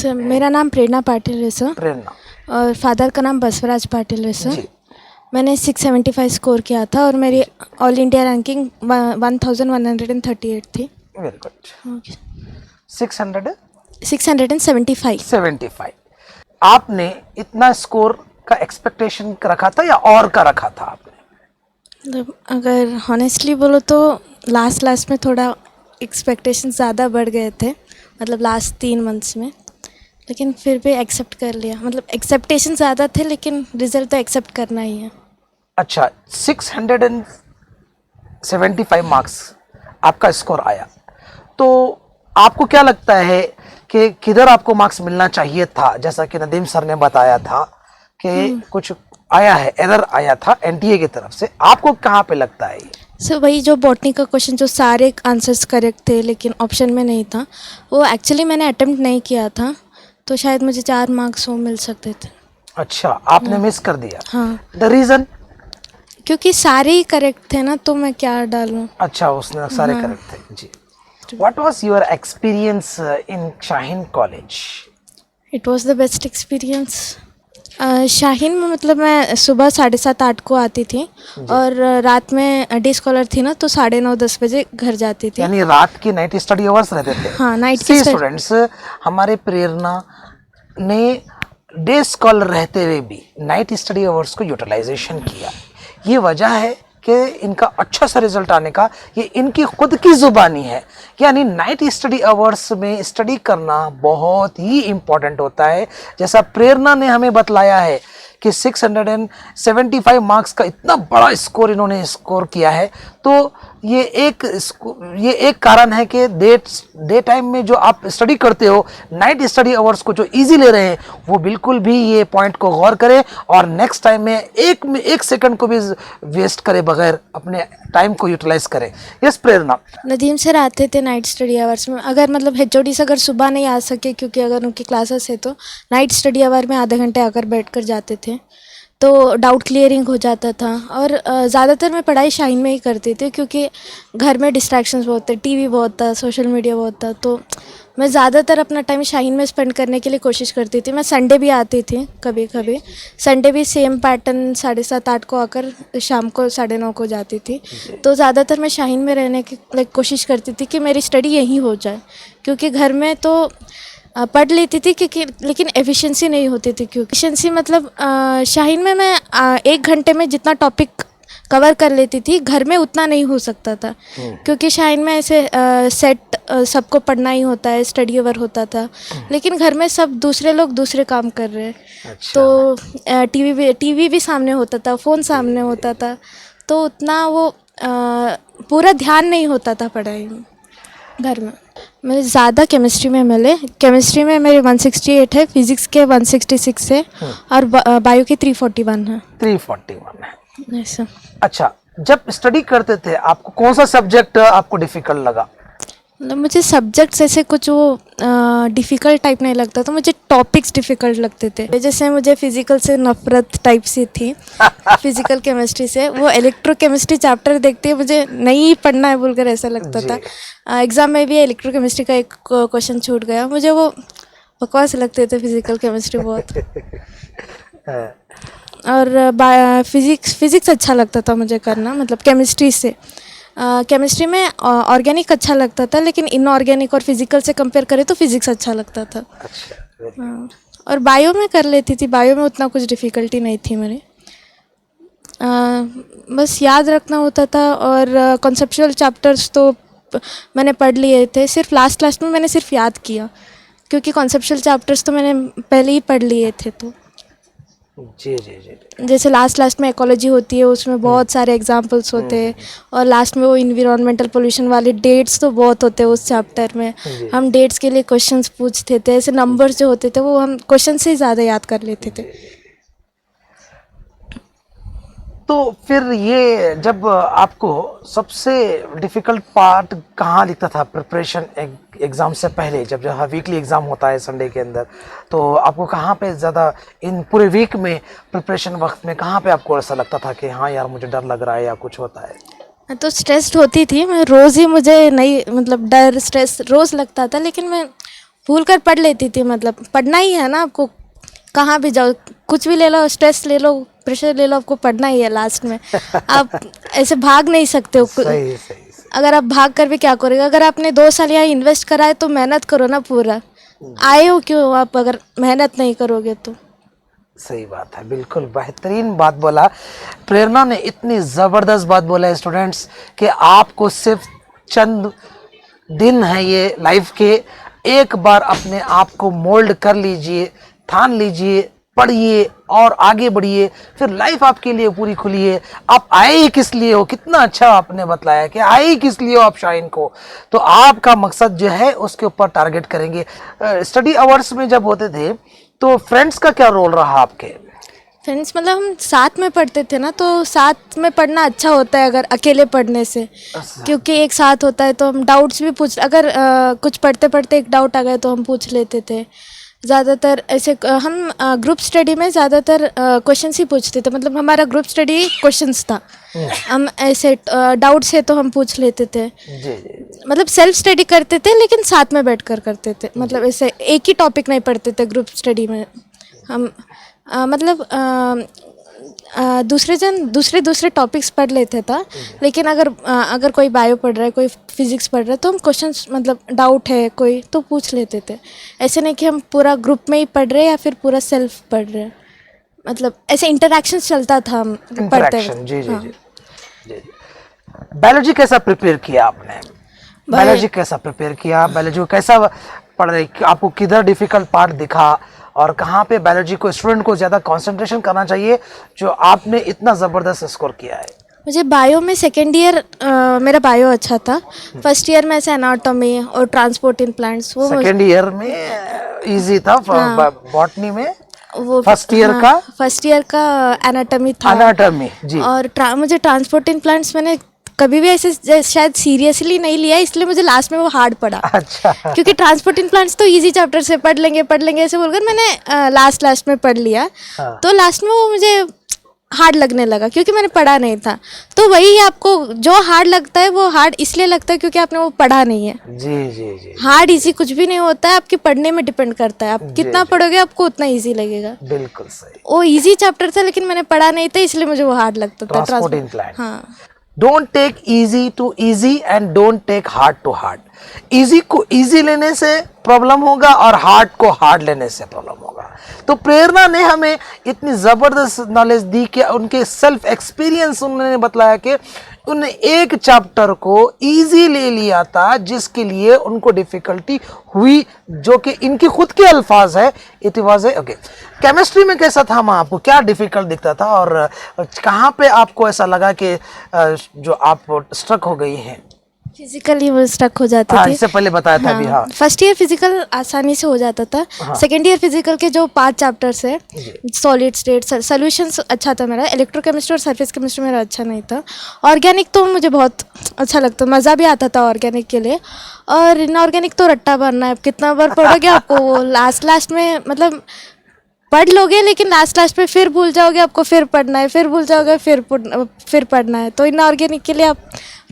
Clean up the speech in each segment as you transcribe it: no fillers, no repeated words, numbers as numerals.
Sir मेरा नाम प्रेरणा पाटिल है सर। प्रेरणा। और फादर का नाम बसवराज पाटिल है सर। जी। मैंने 675 स्कोर किया था और मेरी ऑल इंडिया रैंकिंग 1138 थी। Very good. 675। 75। आपने इतना स्कोर का एक्सपेक्टेशन रखा था या और का रखा था आपने? मतलब अगर हॉनेस्टली बोलो तो लास्ट में थोड़ा एक्सपेक्टेशन ज़्यादा बढ़ गए थे, मतलब लास्ट 3 मंथ्स में, लेकिन फिर भी एक्सेप्ट कर लिया। मतलब एक्सेप्टेशन ज़्यादा थे लेकिन रिजल्ट तो एक्सेप्ट करना ही है। अच्छा, 675 मार्क्स आपका स्कोर आया, तो आपको क्या लगता है कि किधर आपको मार्क्स मिलना चाहिए था? जैसा कि नदीम सर ने बताया था कि कुछ आया है, एरर आया था एनटीए की तरफ से, आपको कहाँ पे लगता है? सो वही जो बॉटनी का क्वेश्चन जो सारे आंसर्स करेक्ट थे लेकिन ऑप्शन में नहीं था, वो एक्चुअली मैंने अटेम्प्ट नहीं किया था, तो शायद मुझे 4 मार्क्स वो मिल सकते थे। अच्छा, आपने मिस कर दिया। हाँ, द रीजन? क्योंकि सारे ही करेक्ट थे ना, तो मैं क्या डालूं। अच्छा, उसने सारे करेक्ट थे। जी। What was your experience in Shaheen college? It was the best experience. Shaheen में मतलब मैं सुबह 7:30-8 को आती थी और रात में डे स्कॉलर थी ना, तो 9:30-10 बजे घर जाती थी। यानी रात की नाइट स्टडी आवर्स रहते थे? हाँ, नाइट की स्टूडेंट्स। हमारे प्रेरणा ने डे स्कॉलर रहते हुए भी नाइट स्टडी आवर्स को यूटिलाइजेशन किया। ये वजह है कि इनका अच्छा सा रिजल्ट आने का, ये इनकी खुद की जुबानी है। यानी नाइट स्टडी आवर्स में स्टडी करना बहुत ही इम्पोर्टेंट होता है। जैसा प्रेरणा ने हमें बतलाया है कि 675 मार्क्स का इतना बड़ा स्कोर इन्होंने स्कोर किया है, तो ये एक कारण है कि डे टाइम में जो आप स्टडी करते हो, नाइट स्टडी आवर्स को जो इजी ले रहे हैं, वो बिल्कुल भी ये पॉइंट को गौर करें और नेक्स्ट टाइम में एक सेकंड को भी वेस्ट करे बगैर अपने टाइम को यूटिलाइज करें। यस प्रेरणा। नदीम सर आते थे नाइट स्टडी आवर्स में। अगर मतलब HOD से अगर सुबह नहीं आ सके क्योंकि अगर उनकी क्लासेस है, तो नाइट स्टडी आवर में आधे घंटे आकर बैठ कर जाते थे, तो डाउट क्लियरिंग हो जाता था। और ज़्यादातर मैं पढ़ाई शाहीन में ही करती थी क्योंकि घर में डिस्ट्रैक्शंस बहुत थे, टीवी बहुत था, सोशल मीडिया बहुत था, तो मैं ज़्यादातर अपना टाइम शाहीन में स्पेंड करने के लिए कोशिश करती थी। मैं संडे भी आती थी, कभी कभी संडे भी सेम पैटर्न 7:30-8 को आकर शाम को 9:30 को जाती थी। तो ज़्यादातर मैं शाहीन में रहने की कोशिश करती थी कि मेरी स्टडी यहीं हो जाए, क्योंकि घर में तो पढ़ लेती थी क्योंकि, लेकिन एफिशिएंसी नहीं होती थी। क्योंकि एफिशिएंसी मतलब शाहीन में मैं 1 घंटे में जितना टॉपिक कवर कर लेती थी, घर में उतना नहीं हो सकता था, क्योंकि शाहीन में ऐसे सेट सबको पढ़ना ही होता है, स्टडी अवर होता था, लेकिन घर में सब दूसरे लोग दूसरे काम कर रहे हैं। अच्छा। तो टीवी भी सामने होता था, फ़ोन सामने होता था, तो उतना वो पूरा ध्यान नहीं होता था पढ़ाई में घर में। मेरे ज़्यादा केमिस्ट्री में मिले। केमिस्ट्री में मेरे 168 है, फिजिक्स के 166 है और बायो के 341 है। 341 है ऐसा। अच्छा, जब स्टडी करते थे आपको कौन सा सब्जेक्ट आपको डिफिकल्ट लगा? मतलब मुझे सब्जेक्ट्स ऐसे कुछ वो डिफ़िकल्ट टाइप नहीं लगता था, मुझे टॉपिक्स डिफ़िकल्ट लगते थे। जैसे मुझे फिज़िकल से नफ़रत टाइप सी थी, फिज़िकल केमिस्ट्री से। वो इलेक्ट्रोकेमिस्ट्री चैप्टर देखते ही मुझे नहीं पढ़ना है बोलकर ऐसा लगता था। एग्ज़ाम में भी इलेक्ट्रोकेमिस्ट्री का एक क्वेश्चन छूट गया, मुझे वो बकवास लगते थे फिज़िकल केमिस्ट्री बहुत। और फिज़िक्स अच्छा लगता था मुझे करना, मतलब केमिस्ट्री से। केमिस्ट्री में ऑर्गेनिक अच्छा लगता था, लेकिन इनऑर्गेनिक और फिजिकल से कंपेयर करें तो फिजिक्स अच्छा लगता था। अच्छा। और बायो में कर लेती थी, बायो में उतना कुछ डिफ़िकल्टी नहीं थी मेरे। बस याद रखना होता था, और कॉन्सेप्चुअल चैप्टर्स तो मैंने पढ़ लिए थे, सिर्फ लास्ट में मैंने सिर्फ याद किया, क्योंकि कॉन्सेप्चुअल चैप्टर्स तो मैंने पहले ही पढ़ लिए थे। तो जी जी जी। जैसे लास्ट में इकोलॉजी होती है, उसमें बहुत सारे एग्जाम्पल्स होते हैं, और लास्ट में वो इन्वायरमेंटल पोल्यूशन वाले डेट्स तो बहुत होते हैं उस चैप्टर में। हम डेट्स के लिए क्वेश्चंस पूछते थे, ऐसे नंबर्स जो होते थे वो हम क्वेश्चन से ही ज़्यादा याद कर लेते थे। तो फिर ये जब आपको सबसे डिफिकल्ट पार्ट कहाँ दिखता था प्रिपरेशन एग्ज़ाम से पहले, जब वीकली एग्ज़ाम होता है संडे के अंदर, तो आपको कहाँ पे ज़्यादा इन पूरे वीक में प्रिपरेशन वक्त में कहाँ पे आपको ऐसा लगता था कि हाँ यार मुझे डर लग रहा है या कुछ होता है? तो स्ट्रेस्ड होती थी मैं रोज़ ही, मुझे नहीं मतलब डर स्ट्रेस रोज़ लगता था, लेकिन मैं भूल कर पढ़ लेती थी, मतलब पढ़ना ही है ना आपको, कहाँ भी जाओ, कुछ भी ले लो, स्ट्रेस ले लो, प्रेशर ले लो, आपको पढ़ना ही है लास्ट में। आप ऐसे भाग नहीं सकते हो। सही सही। अगर आप भाग कर भी क्या करोगे, अगर आपने 2 साल यहाँ इन्वेस्ट करा है तो मेहनत करो ना पूरा। आए हो क्यों आप अगर मेहनत नहीं करोगे तो। सही बात है, बिल्कुल बेहतरीन बात बोला प्रेरणा ने। इतनी ज़बरदस्त बात बोला है स्टूडेंट्स कि आपको सिर्फ चंद दिन है ये लाइफ के, एक बार अपने आप को मोल्ड कर लीजिए, ठान लीजिए, पढ़िए और आगे बढ़िए, फिर लाइफ आपके लिए पूरी खुली है। आप आए ही किस लिए हो, कितना अच्छा आपने बतलाया कि आए ही किस लिए हो आप शाइन को, तो आपका मकसद जो है उसके ऊपर टारगेट करेंगे। स्टडी आवर्स में जब होते थे तो फ्रेंड्स का क्या रोल रहा आपके? फ्रेंड्स मतलब हम साथ में पढ़ते थे ना, तो साथ में पढ़ना अच्छा होता है अगर अकेले पढ़ने से, क्योंकि एक साथ होता है तो हम डाउट्स भी पूछ, अगर कुछ पढ़ते पढ़ते एक डाउट आ गया तो हम पूछ लेते थे। ज़्यादातर ऐसे हम ग्रुप स्टडी में ज़्यादातर क्वेश्चंस ही पूछते थे, मतलब हमारा ग्रुप स्टडी क्वेश्चंस था। हम ऐसे डाउट्स है तो हम पूछ लेते थे। मतलब सेल्फ स्टडी करते थे लेकिन साथ में बैठकर करते थे, मतलब ऐसे एक ही टॉपिक नहीं पढ़ते थे ग्रुप स्टडी में हम। मतलब दूसरे टॉपिक्स पढ़ लेते था, लेकिन अगर कोई बायो पढ़ रहा है, कोई फिजिक्स पढ़ रहा है, तो हम क्वेश्चंस मतलब डाउट है कोई तो पूछ लेते थे। ऐसे नहीं कि हम पूरा ग्रुप में ही पढ़ रहे हैं या फिर पूरा सेल्फ पढ़ रहे हैं, मतलब ऐसे इंटरेक्शन चलता था हम पढ़ते हुए। जी जी जी जी। बायोलॉजी कैसा प्रिपेयर किया आपने? बायोलॉजी कैसा प्रिपेयर किया? बायोलॉजी को कैसा पढ़ रहे, आपको किधर डिफिकल्ट पार्ट दिखा और कहाँ पे बायोलॉजी को स्टूडेंट को ज़्यादा कंसंट्रेशन करना चाहिए जो आपने इतना ज़बरदस्त स्कोर किया है? मुझे बायो में सेकेंड ईयर मेरा बायो अच्छा था। फर्स्ट ईयर में ऐसे एनाटॉमी और ट्रांसपोर्ट इन प्लांट्स वो सेकेंड ईयर में इजी था। बॉटनी में वो फर्स्ट ईयर का एनाटॉमी था। एनाटॉमी जी। और मुझे ट्रांसपोर्ट इन प्लांट्स मैंने कभी भी ऐसे शायद सीरियसली नहीं लिया, इसलिए मुझे लास्ट में वो हार्ड पड़ा। अच्छा। क्योंकि ट्रांसपोर्ट इन प्लांट्स तो इजी चैप्टर से पढ़ लेंगे ऐसे बोलकर मैंने लास्ट में पढ़ लिया। हाँ। तो लास्ट में वो मुझे हार्ड लगने लगा क्योंकि मैंने पढ़ा नहीं था। तो वही आपको जो हार्ड लगता है वो हार्ड इसलिए लगता है क्योंकि आपने वो पढ़ा नहीं है। जी जी जी। हार्ड इजी कुछ भी नहीं होता है, आपके पढ़ने में डिपेंड करता है। आप कितना पढ़ोगे आपको उतना इजी लगेगा। बिल्कुल सही। वो इजी चैप्टर था लेकिन मैंने पढ़ा नहीं था, इसलिए मुझे वो हार्ड लगता था। Transport in plant. हाँ। Don't take easy too easy and don't take hard too hard. Easy को इजी लेने से प्रॉब्लम होगा और हार्ड को हार्ड लेने से प्रॉब्लम होगा। तो प्रेरणा ने हमें इतनी ज़बरदस्त नॉलेज दी कि उनके सेल्फ एक्सपीरियंस उन्होंने बताया कि उन्होंने एक चैप्टर को इजी ले लिया था जिसके लिए उनको डिफिकल्टी हुई, जो कि इनकी खुद के अल्फाज है। It was okay. केमिस्ट्री में कैसा था माँ, आपको क्या डिफिकल्ट दिखता था और कहाँ पे आपको ऐसा लगा कि जो आप स्ट्रक हो गई हैं? फिजिकली वो स्टक हो जाती थी। इससे पहले बताया था अभी। हाँ। फर्स्ट ईयर फिजिकल आसानी से हो जाता था। सेकेंड ईयर फिजिकल के जो 5 चैप्टर्स है, सॉलिड स्टेट, सॉल्यूशंस अच्छा था मेरा। इलेक्ट्रोकेमिस्ट्री और सरफेस केमिस्ट्री मेरा अच्छा नहीं था। ऑर्गेनिक तो मुझे बहुत अच्छा लगता, मज़ा भी आता था ऑर्गेनिक के लिए। और इनऑर्गेनिक तो रट्टा भरना है, आप कितना बार पढ़ोगे आपको वो लास्ट में मतलब पढ़ लोगे लेकिन लास्ट में फिर भूल जाओगे, आपको फिर पढ़ना है, फिर भूल जाओगे, फिर पढ़ना है। तो इनऑर्गेनिक के लिए आप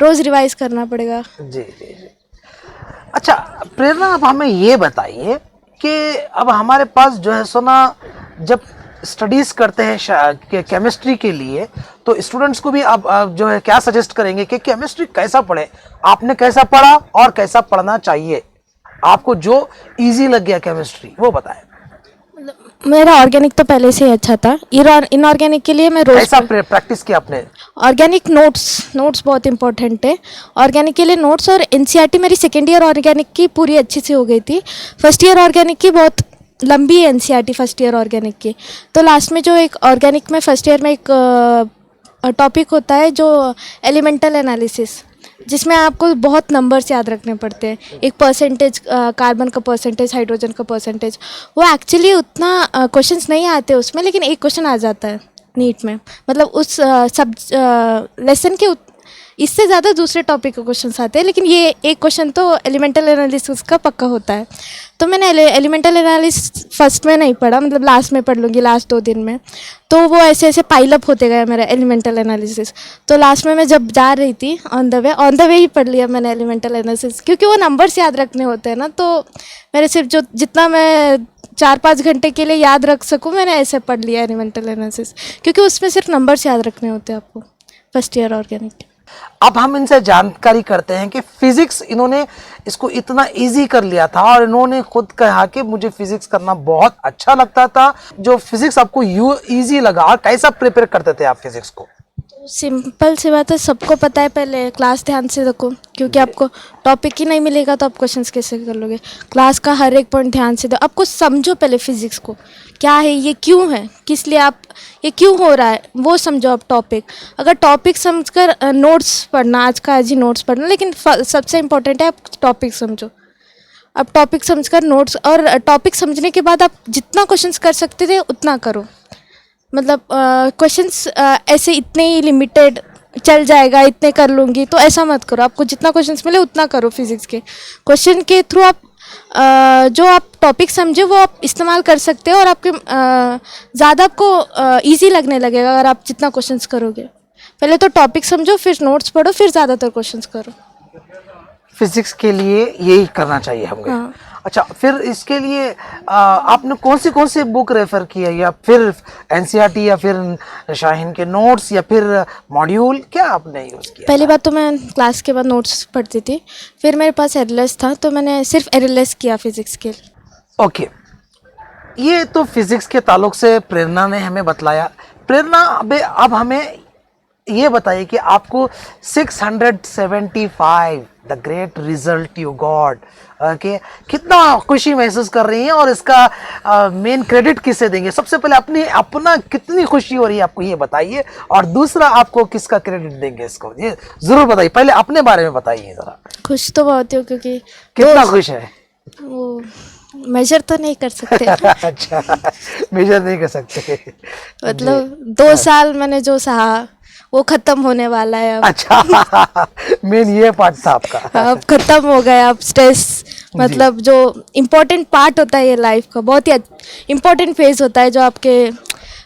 रोज़ रिवाइज करना पड़ेगा। जी जी जी। अच्छा प्रेरणा, अब हमें ये बताइए कि अब हमारे पास जो है सोना, जब स्टडीज़ करते हैं केमिस्ट्री के लिए, तो स्टूडेंट्स को भी आप जो है क्या सजेस्ट करेंगे कि केमिस्ट्री कैसा पढ़े? आपने कैसा पढ़ा और कैसा पढ़ना चाहिए? आपको जो इजी लग गया केमिस्ट्री वो बताएं। मेरा ऑर्गेनिक तो पहले से ही अच्छा था। इनऑर्गेनिक के लिए मैं रोज कैसा प्रैक्टिस किया आपने? ऑर्गेनिक नोट्स बहुत इंपॉर्टेंट है। ऑर्गेनिक के लिए नोट्स और एनसीईआरटी मेरी सेकेंड ईयर ऑर्गेनिक की पूरी अच्छी से हो गई थी। फर्स्ट ईयर ऑर्गेनिक की बहुत लंबी है एनसीईआरटी फर्स्ट ईयर ऑर्गेनिक की। तो लास्ट में जो एक ऑर्गेनिक में फर्स्ट ईयर में एक टॉपिक होता है जो एलिमेंटल एनालिसिस, जिसमें आपको बहुत नंबर्स याद रखने पड़ते हैं। एक परसेंटेज, कार्बन का परसेंटेज, हाइड्रोजन का परसेंटेज, वो एक्चुअली उतना क्वेश्चंस नहीं आते उसमें, लेकिन एक क्वेश्चन आ जाता है नीट में। मतलब उस सब लेसन के इससे ज़्यादा दूसरे टॉपिक के क्वेश्चन आते हैं, लेकिन ये एक क्वेश्चन तो एलिमेंटल एनालिसिस का पक्का होता है। तो मैंने एलिमेंटल एनालिसिस फर्स्ट में नहीं पढ़ा, मतलब लास्ट में पढ़ लूँगी, लास्ट 2 दिन में। तो वो ऐसे ऐसे पाइलअप होते गए मेरा एलिमेंटल एनालिसिस। तो लास्ट में मैं जब जा रही थी ऑन द वे ही पढ़ लिया मैंने एलिमेंटल एनालिसिस, क्योंकि वो नंबर्स याद रखने होते हैं ना। तो मेरे सिर्फ जो जितना मैं 4-5 घंटे के लिए याद रख सकूँ, मैंने ऐसे पढ़ लिया एलिमेंटल एनालिसिस, क्योंकि उसमें सिर्फ नंबर्स याद रखने होते हैं आपको फर्स्ट ईयर ऑर्गेनिक। अब हम इनसे जानकारी करते हैं कि फिजिक्स इन्होंने इसको इतना इजी कर लिया था, और इन्होंने खुद कहा कि मुझे फिजिक्स करना बहुत अच्छा लगता था। जो फिजिक्स आपको इजी लगा, कैसा प्रिपेयर करते थे आप फिजिक्स को? सिंपल सी बात है, सबको पता है, पहले क्लास ध्यान से देखो, क्योंकि आपको टॉपिक ही नहीं मिलेगा तो आप क्वेश्चंस कैसे कर लोगे। क्लास का हर एक पॉइंट ध्यान से दो, आपको समझो पहले फिजिक्स को, क्या है ये, क्यों है, किस लिए आप ये क्यों हो रहा है, वो समझो आप टॉपिक। अगर टॉपिक समझकर नोट्स पढ़ना, आज ही नोट्स पढ़ना, लेकिन सबसे इम्पोर्टेंट है आप टॉपिक समझो। आप टॉपिक समझकर नोट्स, और टॉपिक समझने के बाद आप जितना क्वेश्चंस कर सकते थे उतना करो। मतलब क्वेश्चंस ऐसे इतने ही लिमिटेड चल जाएगा, इतने कर लूँगी, तो ऐसा मत करो। आपको जितना क्वेश्चंस मिले उतना करो फिजिक्स के। क्वेश्चन के थ्रू आप जो आप टॉपिक समझे वो आप इस्तेमाल कर सकते हो, और आपके ज़्यादा आपको इजी लगने लगेगा अगर आप जितना क्वेश्चंस करोगे। पहले तो टॉपिक समझो, फिर नोट्स पढ़ो, फिर ज़्यादातर क्वेश्चंस करो। फिजिक्स के लिए यही करना चाहिए हमें। हाँ। अच्छा, फिर इसके लिए आपने कौन सी बुक रेफर की है, या फिर एनसीईआरटी, या फिर शाहीन के नोट्स, या फिर मॉड्यूल, क्या आपने यूज़ किया? पहली बात तो मैं क्लास के बाद नोट्स पढ़ती थी, फिर मेरे पास एरएलएस था तो मैंने सिर्फ एरएलएस किया फिजिक्स के लिए। ओके, ये तो फिजिक्स के ताल्लुक से प्रेरणा ने हमें बतलाया। प्रेरणा, अब हमें ये बताइए कि आपको 675 the great result you got, कि कितना खुशी महसूस कर रही हैं, और इसका मेन क्रेडिट किसे देंगे? सबसे पहले अपना कितनी खुशी हो रही है आपको ये बताइए, और दूसरा आपको किसका क्रेडिट देंगे इसको, ये जरूर बताइए। पहले अपने बारे में बताइए जरा। खुश तो बहुत हूँ, क्योंकि कितना खुश है? वो मेजर तो नहीं कर सकते। अच्छा, मेजर नहीं कर सकते। मतलब 2 साल मैंने जो सहा वो खत्म होने वाला है अब। अच्छा, मेन ये पार्ट था आपका। अब खत्म हो गया, अब स्ट्रेस, मतलब जो इम्पोर्टेंट पार्ट होता है ये लाइफ का, बहुत ही इम्पोर्टेंट फेज होता है, जो आपके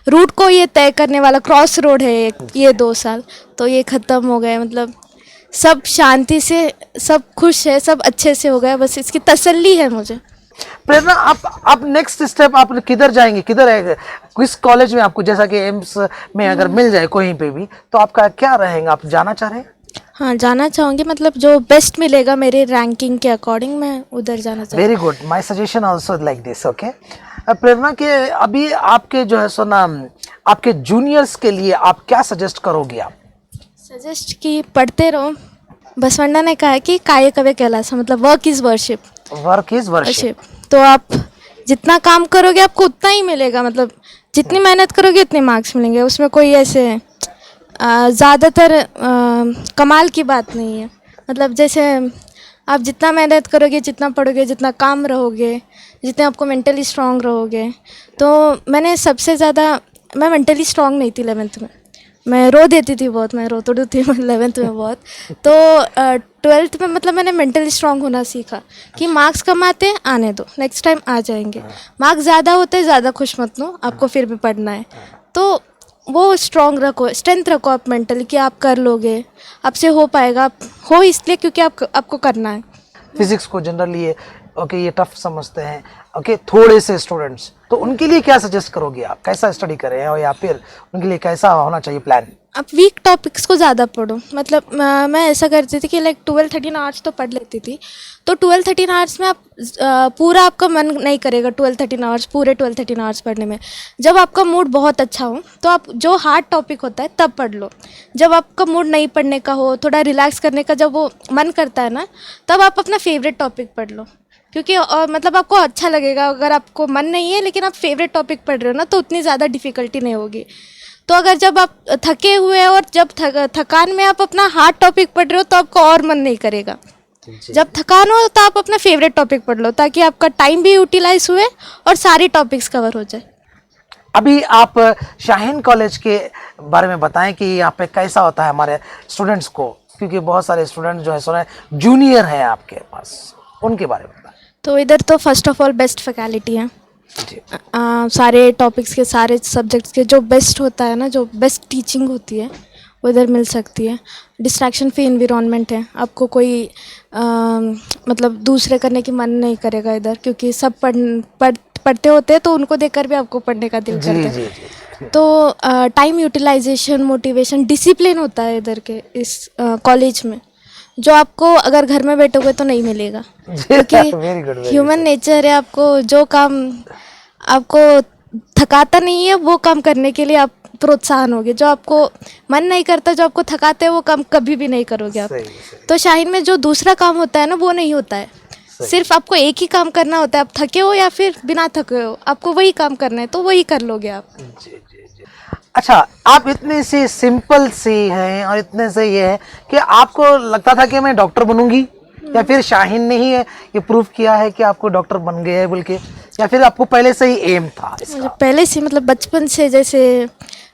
रूट को ये तय करने वाला क्रॉस रोड है ये 2 साल, तो ये ख़त्म हो गए। मतलब सब शांति से, सब खुश है, सब अच्छे से हो गया, बस इसकी तसल्ली है मुझे। प्रेरणा, आप नेक्स्ट स्टेप आप किधर जाएंगे, किधर है, किस कॉलेज में आपको, जैसा कि एम्स में अगर मिल जाए कहीं पे भी, तो आपका क्या रहेगा, आप जाना चाह रहे हैं? हाँ, जाना चाहूँगी, मतलब जो बेस्ट मिलेगा मेरे रैंकिंग के अकॉर्डिंग मैं उधर जाना चाहूँगी। Very good, my suggestion also like this. Okay Prerna, के अभी आपके जो है सो ना, आपके जूनियर्स के लिए आप क्या सजेस्ट करोगे? आप सजेस्ट कि पढ़ते रहो। बसवण्णा ने कहा है कि काय कवे कैलासा, मतलब work is worship. Work is worship. तो आप जितना काम करोगे आपको उतना ही मिलेगा, मतलब जितनी मेहनत करोगे उतने मार्क्स मिलेंगे। उसमें कोई ऐसे ज़्यादातर कमाल की बात नहीं है। मतलब जैसे आप जितना मेहनत करोगे, जितना पढ़ोगे, जितना काम रहोगे, जितने आपको मेंटली स्ट्रांग रहोगे। तो मैंने सबसे ज़्यादा, मैं मेंटली स्ट्रांग नहीं थी 11th में, मैं रो देती थी बहुत, मैं रो तोड़ू थी 11th में बहुत। तो 12th में मतलब मैंने मेंटली स्ट्रांग होना सीखा कि मार्क्स कम आते आने दो, नेक्स्ट टाइम आ जाएंगे। मार्क्स ज़्यादा होते ज़्यादा खुश मत लो, आपको फिर भी पढ़ना है। तो वो स्ट्रांग रखो, स्ट्रेंथ रखो आप मेंटली, कि आप कर लोगे, आपसे हो पाएगा। आप हो इसलिए क्योंकि आपको करना है। फिजिक्स को जनरली ये टफ समझते हैं, थोड़े से स्टूडेंट्स, तो उनके लिए क्या सजेस्ट करोगे आप, कैसा स्टडी करें, और या फिर उनके लिए कैसा होना चाहिए प्लान? आप वीक टॉपिक्स को ज़्यादा पढ़ो। मतलब मैं ऐसा करती थी कि लाइक 12-13 आवर्स तो पढ़ लेती थी, तो 12-13 आवर्स में आप पूरा आपका मन नहीं करेगा 12-13 आवर्स, पूरे 12-13 आवर्स पढ़ने में। जब आपका मूड बहुत अच्छा हो तो आप जो हार्ड टॉपिक होता है तब पढ़ लो। जब आपका मूड नहीं पढ़ने का हो, थोड़ा रिलैक्स करने का जब वो मन करता है ना, तब आप अपना फेवरेट टॉपिक पढ़ लो, क्योंकि मतलब आपको अच्छा लगेगा। अगर आपको मन नहीं है लेकिन आप फेवरेट टॉपिक पढ़ रहे हो ना, तो उतनी ज़्यादा डिफ़िकल्टी नहीं होगी। तो अगर जब आप थके हुए और जब थकान में आप अपना हार्ड टॉपिक पढ़ रहे हो तो आपको और मन नहीं करेगा। जब थकान हो तो आप अपना फेवरेट टॉपिक पढ़ लो, ताकि आपका टाइम भी यूटिलाइज हुए और सारी टॉपिक्स कवर हो जाए। अभी आप शाहीन कॉलेज के बारे में बताएं कि यहाँ पे कैसा होता है हमारे स्टूडेंट्स को क्योंकि बहुत सारे स्टूडेंट जो है सुना है जूनियर हैं आपके पास, उनके बारे में बताएं। तो इधर तो first of all best faculty है। जी सारे टॉपिक्स के, सारे सब्जेक्ट्स के जो बेस्ट होता है ना, जो बेस्ट टीचिंग होती है वो इधर मिल सकती है। डिस्ट्रैक्शन फ्री इन्वायरमेंट है, आपको कोई मतलब दूसरे करने की मन नहीं करेगा इधर, क्योंकि सब पढ़ते होते हैं तो उनको देखकर भी आपको पढ़ने का दिल जी करता जी है। जी तो टाइम यूटिलाइजेशन, मोटिवेशन, डिसिप्लिन होता है इधर के इस कॉलेज में, जो आपको अगर घर में बैठोगे तो नहीं मिलेगा। क्योंकि वेरी गुड ह्यूमन नेचर है, आपको जो काम आपको थकाता नहीं है वो काम करने के लिए आप प्रोत्साहन होगे। जो आपको मन नहीं करता, जो आपको थकाते हैं वो काम कभी भी नहीं करोगे आप। सही सही तो शाहीन में जो दूसरा काम होता है ना वो नहीं होता है, सिर्फ आपको एक ही काम करना होता है। आप थके हो या फिर बिना थके हो, आपको वही काम करना है तो वही कर लोगे आप। जी जी जी। अच्छा, आप इतने से सिंपल से हैं और इतने से ये है कि आपको लगता था कि मैं डॉक्टर बनूंगी, या फिर शाहीन ने ही ये प्रूव किया है कि आपको डॉक्टर बन गए हैं बोल के, या फिर आपको पहले से ही एम था मुझे इसका? पहले से मतलब बचपन से, जैसे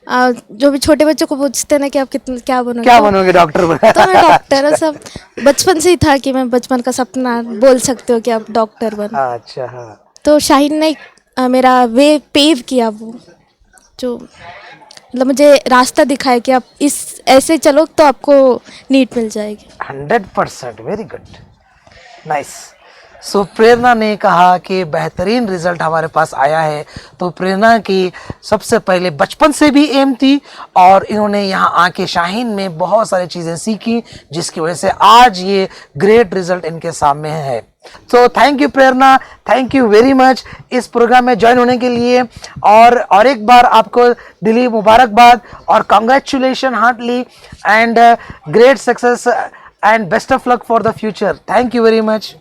जो भी छोटे बच्चों को पूछते हैं ना कि आप कितना क्या बनोगे, क्या बनोगे डॉक्टर बन? तो मैं डॉक्टर है। सब बचपन से ही था कि मैं बचपन का सपना, बोल सकते हो कि आप डॉक्टर बन। अच्छा हाँ। तो शाहीन ने मेरा वे पेव किया, वो जो मतलब मुझे रास्ता दिखाया कि आप इस ऐसे चलो तो आपको नीट मिल जाएगी। 100%, वेरी गुड, नाइस। सो प्रेरणा ने कहा कि बेहतरीन रिजल्ट हमारे पास आया है, तो प्रेरणा की सबसे पहले बचपन से भी एम थी और इन्होंने यहाँ आके शाहीन में बहुत सारी चीज़ें सीखी, जिसकी वजह से आज ये ग्रेट रिजल्ट इनके सामने है। तो thank you Prerna, thank you very much इस प्रोग्राम में ज्वाइन होने के लिए, और एक बार आपको दिली मुबारकबाद और congratulation heartily and great success and best of luck for the future. Thank you very much.